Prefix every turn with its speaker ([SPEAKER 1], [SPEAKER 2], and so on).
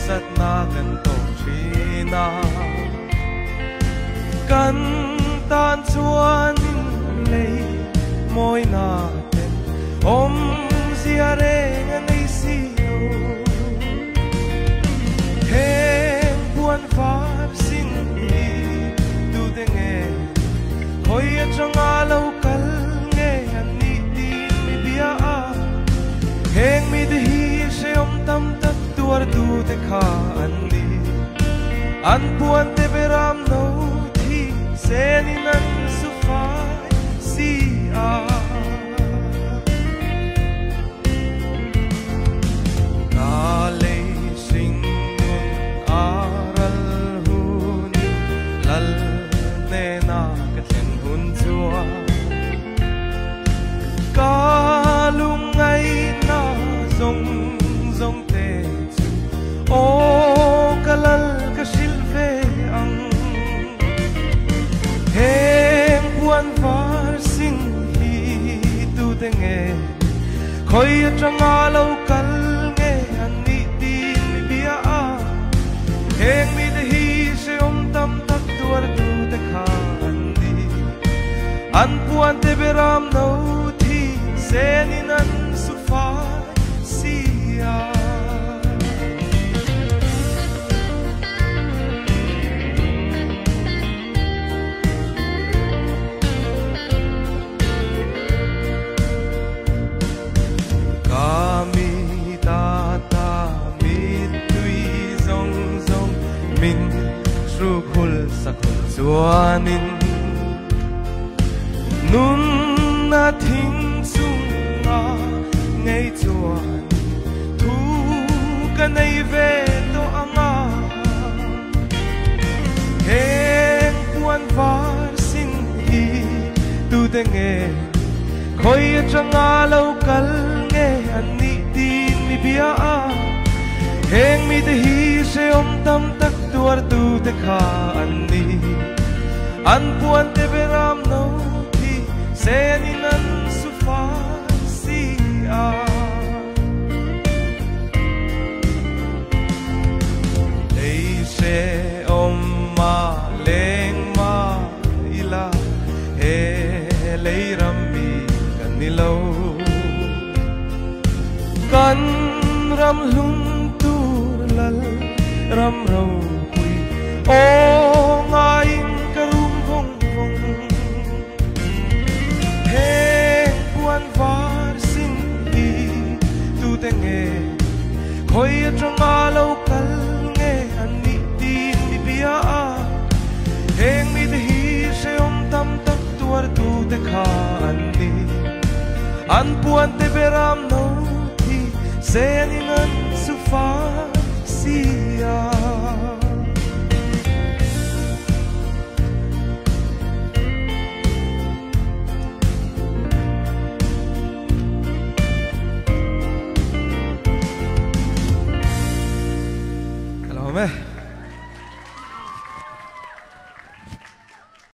[SPEAKER 1] sat na kan to trina kan tan chuan lei moi na ten om zia reng anei si lo heng buan far sin hi tu de nge khoi atanga lo kal nge an ni ti mi bia a heng mi de hi se om tam tak tuar tu te kha an ni an buan te beram no thi senin an su fai si a khoi atanga lo kal nge an ni tin mi bia a heng mi de hi se om tam tak tuar tu te kha an ni an puan te beram no thi senin an su fa sia chuanin nun na thing sung na ngei chuan thu ka nei ve to anga heng puan var sin hi tu de nge khoi atanga lo kal nge an ni tin mi bia a heng mi de hi se om tam tak tuar tu te kha an ni an puan te beram no thi senin an su fa si a ei se om ma leng ma ila he leiram mi kan ni lo kan ram lung tur lal ram ro pui o ngai khoi atanga lo kal nge an ni tin mi bia a heng mi de hi se om tam tak tuar tu te kha an ni an puan te beram no thi senin an su fa sia